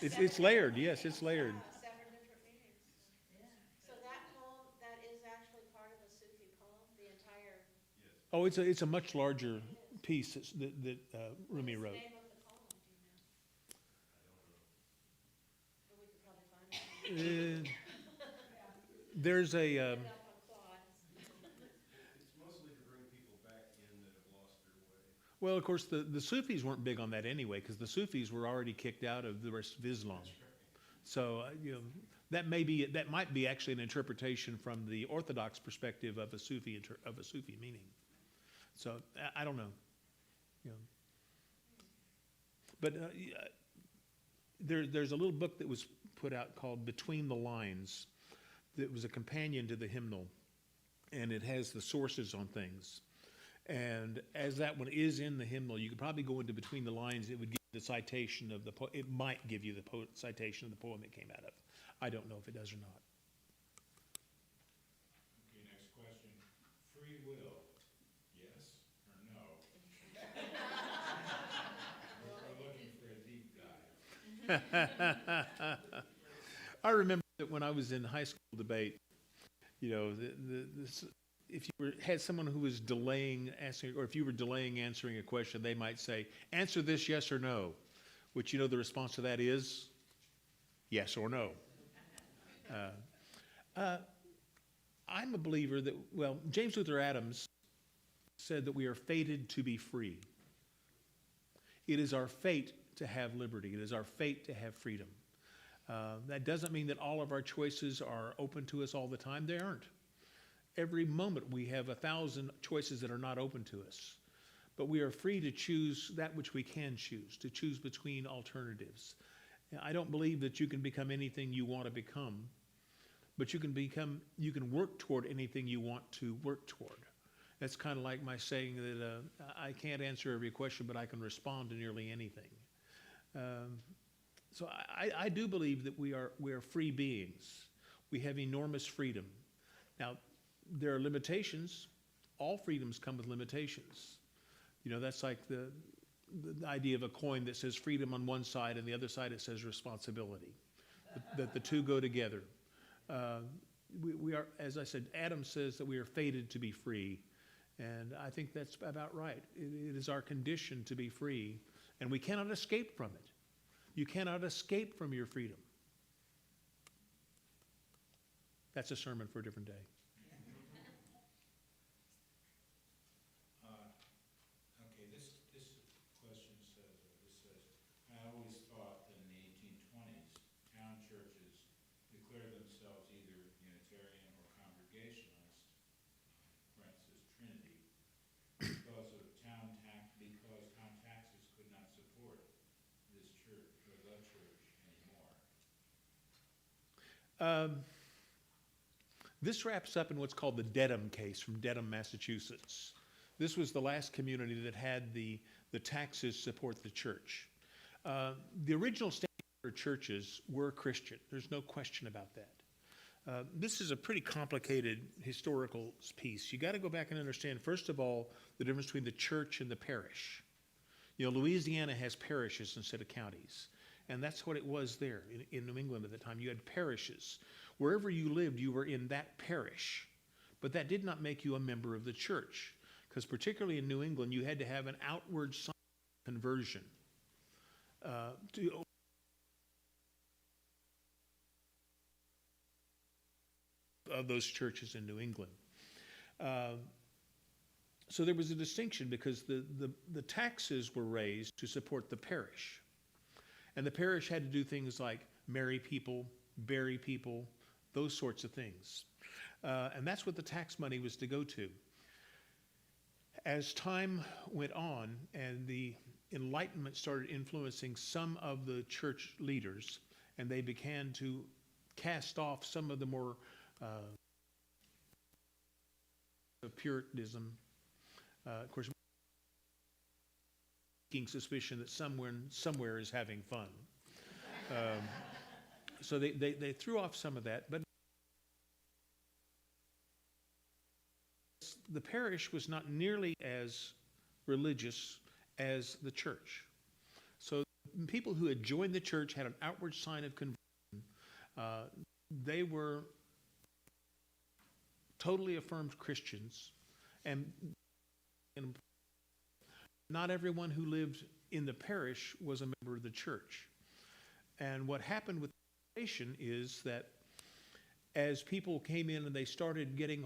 It's layered. Yes, it's layered. 7 different meanings. So that poem, that is actually part of a Sufi poem, the entire. Oh, it's a much larger piece that Rumi wrote. What's the name of the poem, do you know? But we could probably find it. There's a Up on Quad. It's mostly to bring people back in that have lost their way. well, of course, the Sufis weren't big on that anyway, because the Sufis were already kicked out of the rest of Islam. So that might be actually an interpretation from the Orthodox perspective of a Sufi meaning. So I don't know. But there's a little book that was put out called Between the Lines that was a companion to the hymnal, and it has the sources on things. And as that one is in the hymnal, you could probably go into between the lines. It would give you the citation of the it might give you the citation of the poem it came out of. I don't know if it does or not. Okay, next question. Free will, yes or no? We're looking for a deep dive. I remember that when I was in high school debate, you know, if you had someone who was delaying answering, or if you were delaying answering a question, they might say, answer this yes or no, which, you know, the response to that is yes or no. I'm a believer that, well, James Luther Adams said that we are fated to be free. It is our fate to have liberty. It is our fate to have freedom. That doesn't mean that all of our choices are open to us all the time. They aren't. Every moment we have 1,000 choices that are not open to us. But we are free to choose that which we can choose, to choose between alternatives. I don't believe that you can become anything you want to become, but you can work toward anything you want to work toward. That's kind of like my saying that I can't answer every question, but I can respond to nearly anything. So I do believe that we are free beings. We have enormous freedom. Now, there are limitations. All freedoms come with limitations. You know, that's like the idea of a coin that says freedom on one side and the other side it says responsibility. That the two go together. We are, as I said, Adam says that we are fated to be free. And I think that's about right. It is our condition to be free, and we cannot escape from it. You cannot escape from your freedom. That's a sermon for a different day. Okay, this question says, I always thought that in the 1820s, town churches declared themselves either Unitarian or Congregationalist, parenthesis Trinity, because town taxes could not support this church or the church anymore. This wraps up in what's called the Dedham case from Dedham, Massachusetts. This was the last community that had the taxes support the church. The original standard for churches were Christian. There's no question about that. This is a pretty complicated historical piece. You got to go back and understand, first of all, the difference between the church and the parish. You know, Louisiana has parishes instead of counties. And that's what it was there in New England at the time. You had parishes. Wherever you lived, you were in that parish. But that did not make you a member of the church. Because particularly in New England, you had to have an outward sign of conversion. Of those churches in New England. So there was a distinction because the taxes were raised to support the parish. And the parish had to do things like marry people, bury people, those sorts of things. And that's what the tax money was to go to. As time went on and the Enlightenment started influencing some of the church leaders, and they began to cast off some of the more of Puritanism, of course, making suspicion that somewhere is having fun. So they threw off some of that, but the parish was not nearly as religious as the church. So people who had joined the church had an outward sign of conversion. They were totally affirmed Christians, and not everyone who lived in the parish was a member of the church. And what happened with the nation is that as people came in and they started getting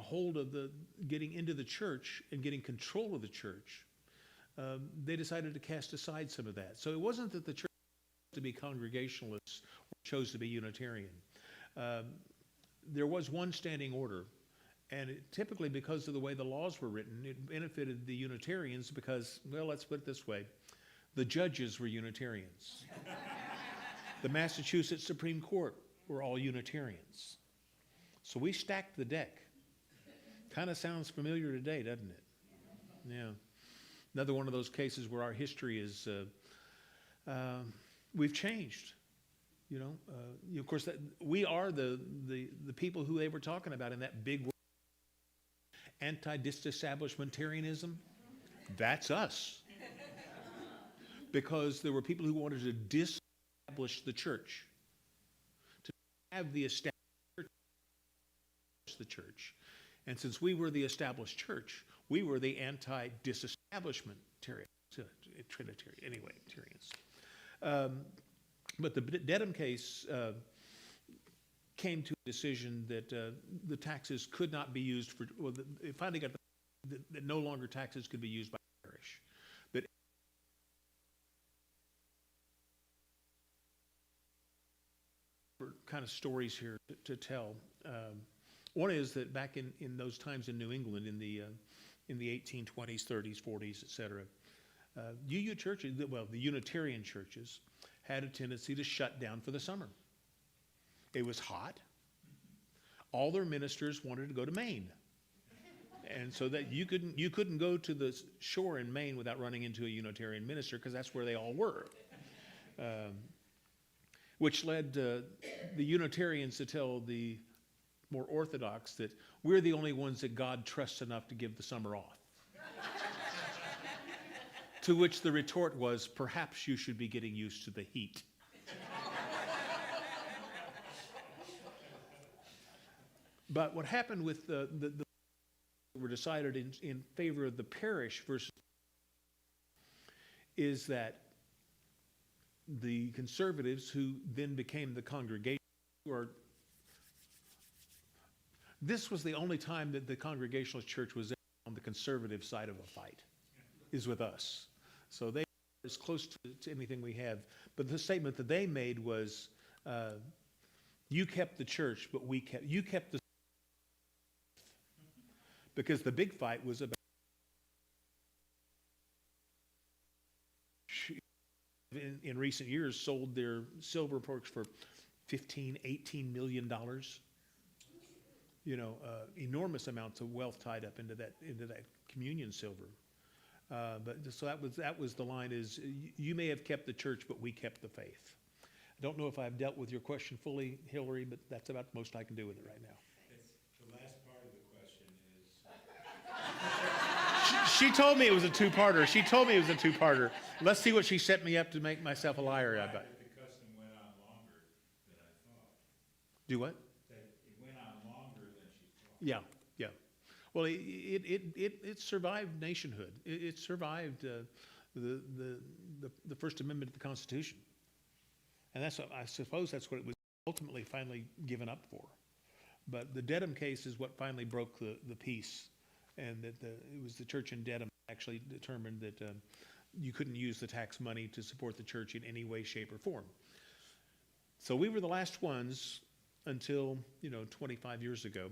into the church and getting control of the church, they decided to cast aside some of that. So it wasn't that the church chose to be Congregationalists or chose to be Unitarian. There was one standing order, and typically because of the way the laws were written, it benefited the Unitarians because, well, let's put it this way, the judges were Unitarians. The Massachusetts Supreme Court were all Unitarians. So we stacked the deck. Kind of sounds familiar today, doesn't it? Yeah. Another one of those cases where our history is, we've changed. Of course, we are the people who they were talking about in that big word, anti-disestablishmentarianism. That's us. Because there were people who wanted to disestablish the church, to have the established church, the church. And since we were the established church, we were the anti-disestablishmentarian, Trinitarian, anyway, Tarians. But the Dedham case came to a decision that the taxes could not be used for, well, it finally got that no longer taxes could be used by the parish. That kind of stories here to tell. One is that back in those times in New England, in the 1820s, 30s, 40s, et cetera, UU churches, well, the Unitarian churches had a tendency to shut down for the summer. It was hot. All their ministers wanted to go to Maine. And so that you couldn't go to the shore in Maine without running into a Unitarian minister, because that's where they all were. Which led the Unitarians to tell the more Orthodox that we're the only ones that God trusts enough to give the summer off. To which the retort was, perhaps you should be getting used to the heat. But what happened with the were decided in favor of the parish versus is that the conservatives, who then became the congregation, this was the only time that the Congregationalist church was on the conservative side of a fight, is with us. So they were as close to anything we have. But the statement that they made was, you kept the church, but you kept the, because the big fight was about in recent years sold their silver porks for $15, $18 million. Enormous amounts of wealth tied up into that communion silver. But so that was the line, is you may have kept the church, but we kept the faith. I don't know if I've dealt with your question fully, Hillary, but that's about the most I can do with it right now. The last part of the question is... She told me it was a two-parter. Let's see what she set me up to make myself a liar, I bet. The custom went on longer than I thought. Do what? That it went on longer than she thought. Yeah. Well, it survived nationhood. It survived the First Amendment of the Constitution, and I suppose that's what it was ultimately finally given up for. But the Dedham case is what finally broke the peace, and that it was the church in Dedham that actually determined that you couldn't use the tax money to support the church in any way, shape, or form. So we were the last ones until 25 years ago,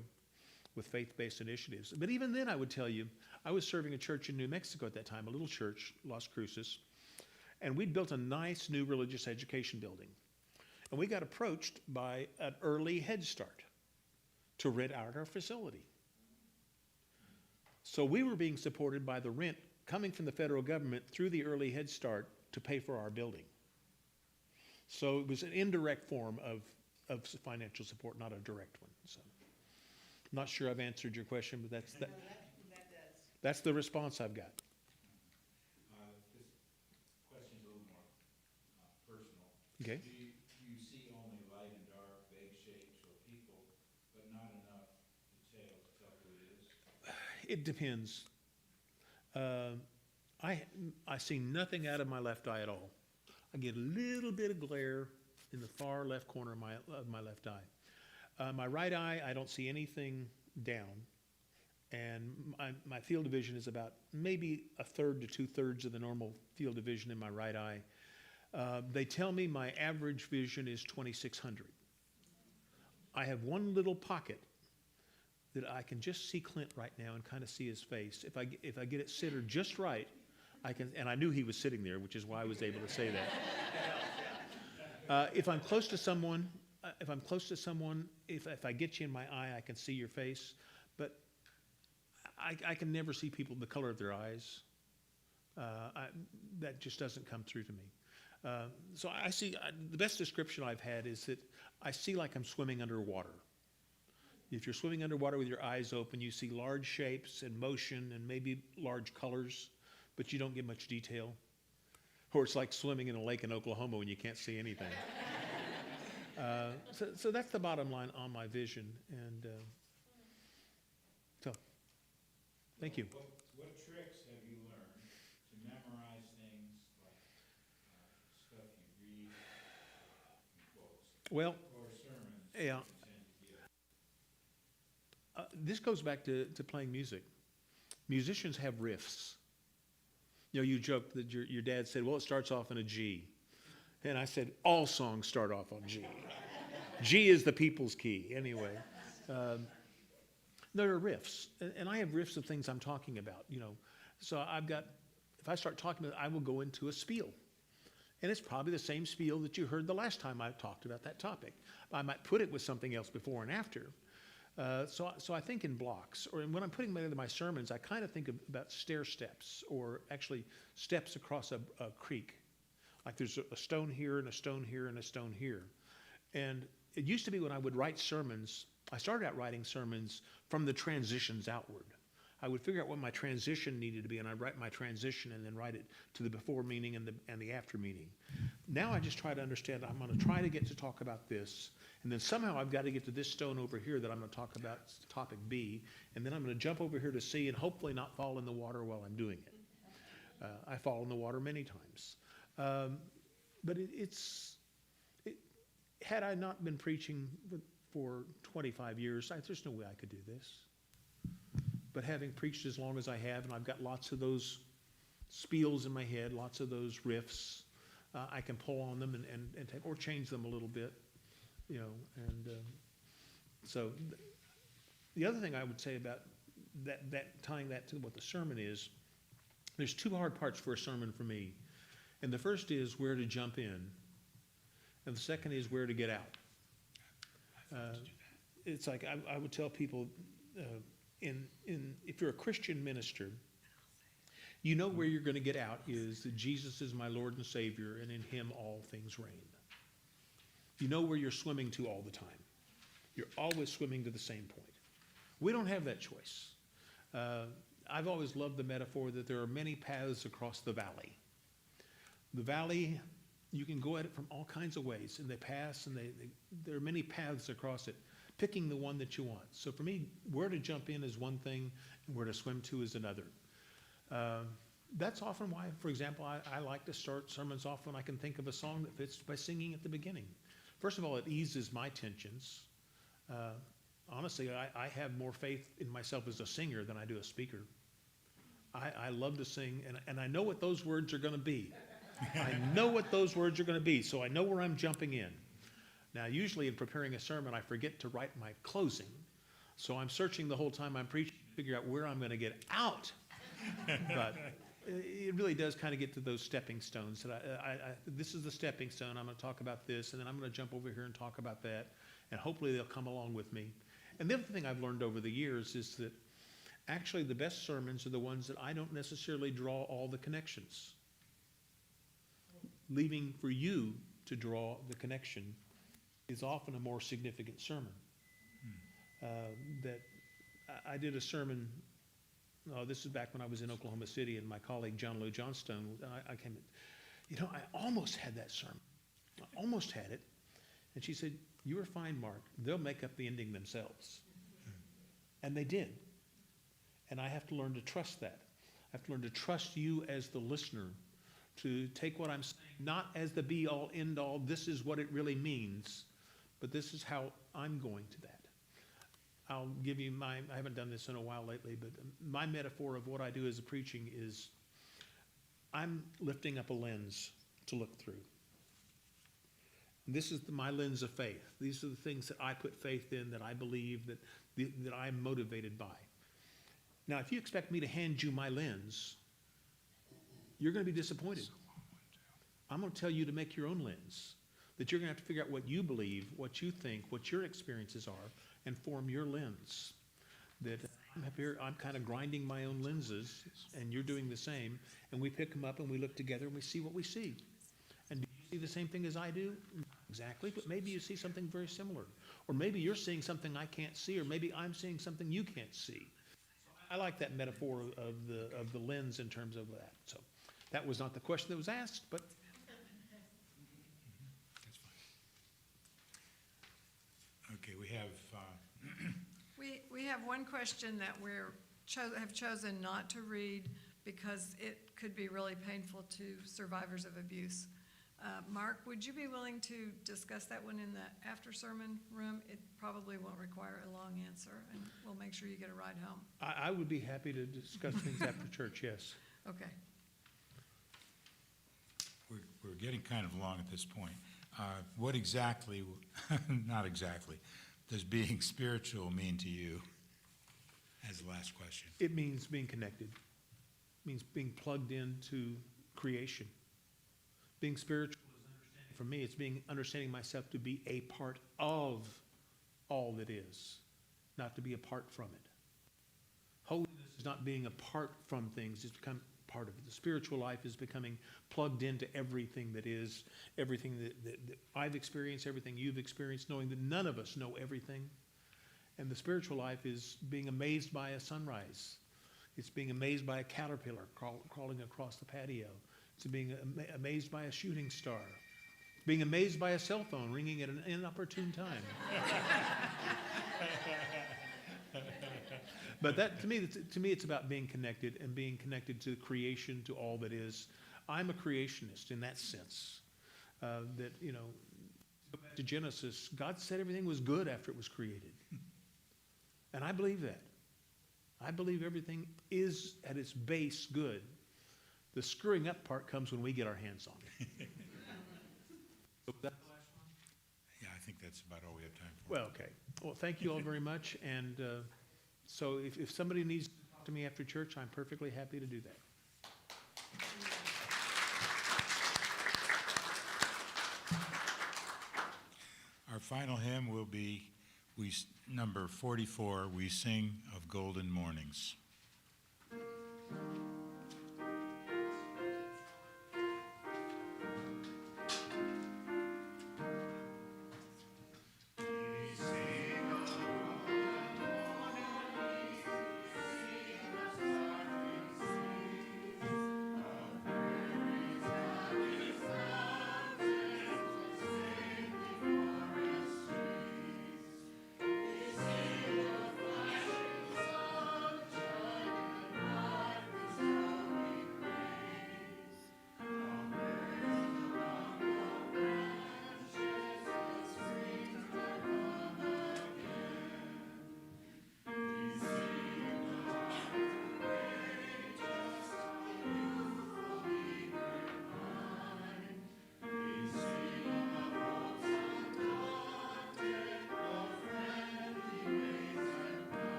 with faith-based initiatives. But even then, I would tell you, I was serving a church in New Mexico at that time, a little church, Las Cruces, and we'd built a nice new religious education building. And we got approached by an early Head Start to rent out our facility. So we were being supported by the rent coming from the federal government through the early Head Start to pay for our building. So it was an indirect form of financial support, not a direct one. So. Not sure I've answered your question, but that does. That's the response I've got. This question's a little more personal. Okay. Do you see only light and dark, vague shapes or people, but not enough detail to tell who it is? It depends. I see nothing out of my left eye at all. I get a little bit of glare in the far left corner of my left eye. My right eye, I don't see anything down, and my field of vision is about maybe a third to two-thirds of the normal field of vision in my right eye. They tell me my average vision is 2600. I have one little pocket that I can just see Clint right now and kind of see his face. If I get it centered just right, I can, and I knew he was sitting there, which is why I was able to say that. If I'm close to someone, if I'm close to someone, if I get you in my eye, I can see your face, but I can never see people the color of their eyes. That just doesn't come through to me. So I see, the best description I've had is that I see like I'm swimming underwater. If you're swimming underwater with your eyes open, you see large shapes and motion and maybe large colors, but you don't get much detail. Or it's like swimming in a lake in Oklahoma when you can't see anything. So that's the bottom line on my vision. And so, thank you. What tricks have you learned to memorize things like stuff you read in quotes? Well, Or sermons yeah. you tend to give? This goes back to playing music. Musicians have riffs. You know, you joked that your dad said, well, it starts off in a G. And I said, all songs start off on G. G is the people's key, anyway. There are riffs, and I have riffs of things I'm talking about, you know. So I've got, if I start talking about it, I will go into a spiel. And it's probably the same spiel that you heard the last time I talked about that topic. I might put it with something else before and after. So I think in blocks, or when I'm putting together my sermons, I kind of think about stair steps, or actually steps across a creek. Like there's a stone here, and a stone here, and a stone here. And it used to be when I would write sermons, I started out writing sermons from the transitions outward. I would figure out what my transition needed to be, and I'd write my transition and then write it to the before meaning and the after meaning. Now I just try to understand, I'm going to try to get to talk about this, and then somehow I've got to get to this stone over here that I'm going to talk about, topic B, and then I'm going to jump over here to C and hopefully not fall in the water while I'm doing it. I fall in the water many times. But had I not been preaching for 25 years, there's no way I could do this. But having preached as long as I have, and I've got lots of those spiels in my head, lots of those riffs, I can pull on them and take, or change them a little bit, you know. And so the other thing I would say about that tying that to what the sermon is, there's two hard parts for a sermon for me. And the first is where to jump in, and the second is where to get out. It's like I would tell people, if you're a Christian minister, you know where you're going to get out is that Jesus is my Lord and Savior, and in him all things reign. You know where you're swimming to all the time. You're always swimming to the same point. We don't have that choice. I've always loved the metaphor that there are many paths across the valley. The valley, you can go at it from all kinds of ways, and they pass, and there are many paths across it, picking the one that you want. So for me, where to jump in is one thing, and where to swim to is another. That's often why, for example, I like to start sermons off when I can think of a song that fits by singing at the beginning. First of all, it eases my tensions. Honestly, I have more faith in myself as a singer than I do a speaker. I love to sing, and I know what those words are going to be. I know what those words are going to be, so I know where I'm jumping in. Now, usually in preparing a sermon, I forget to write my closing, so I'm searching the whole time I'm preaching to figure out where I'm going to get out. But it really does kind of get to those stepping stones. That this is the stepping stone. I'm going to talk about this, and then I'm going to jump over here and talk about that, and hopefully they'll come along with me. And the other thing I've learned over the years is that actually the best sermons are the ones that I don't necessarily draw all the connections. Leaving for you to draw the connection is often a more significant sermon. That I did a sermon, this is back when I was in Oklahoma City, and my colleague John Lou Johnstone, I came in, I almost had that sermon. I almost had it. And she said, "You were fine, Mark. They'll make up the ending themselves." And they did. And I have to learn to trust that. I have to learn to trust you as the listener, to take what I'm saying, not as the be-all, end-all, this is what it really means, but this is how I'm going to that. I'll give you I haven't done this in a while lately, but my metaphor of what I do as a preaching is I'm lifting up a lens to look through. And this is my lens of faith. These are the things that I put faith in, that I believe, that I'm motivated by. Now, if you expect me to hand you my lens, you're going to be disappointed. I'm going to tell you to make your own lens. that you're going to have to figure out what you believe, what you think, what your experiences are, and form your lens. That I'm up here, I'm kind of grinding my own lenses, and you're doing the same, and we pick them up and we look together and we see what we see. And do you see the same thing as I do? Not exactly, but maybe you see something very similar. Or maybe you're seeing something I can't see, or maybe I'm seeing something you can't see. I like that metaphor of the lens in terms of that. So that was not the question that was asked, but That's fine. Okay, we have, We have one question that have chosen not to read because it could be really painful to survivors of abuse. Mark, would you be willing to discuss that one in the after-sermon room? It probably won't require a long answer, and we'll make sure you get a ride home. I would be happy to discuss things after church, yes. Okay. we're getting kind of long at this point. What exactly, not exactly, does being spiritual mean to you? As the last question. It means being connected. It means being plugged into creation. Being spiritual is understanding, for me, it's understanding myself to be a part of all that is, not to be apart from it. Holiness is not being apart from things, it's become part of it. The spiritual life is becoming plugged into everything that is, everything that I've experienced, everything you've experienced, knowing that none of us know everything. And the spiritual life is being amazed by a sunrise. It's being amazed by a caterpillar crawling across the patio. It's being amazed by a shooting star. Being amazed by a cell phone ringing at an inopportune time. But that, to me, it's about being connected and being connected to creation, to all that is. I'm a creationist in that sense. That, you know, go back to Genesis, God said everything was good after it was created. And I believe that. I believe everything is at its base good. The screwing up part comes when we get our hands on it. So that's the last one? Yeah, I think that's about all we have time for. Well, okay. Well, thank you all very much. And so if somebody needs to talk to me after church, I'm perfectly happy to do that. Our final hymn will be number 44, We Sing of Golden Mornings.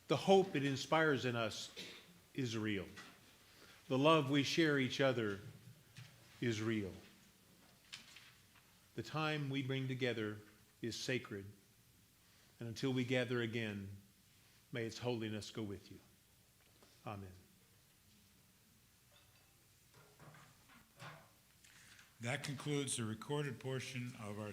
The hope it inspires in us is real. The love we share each other is real. The time we bring together is sacred. And until we gather again, may its holiness go with you. Amen. That concludes the recorded portion of our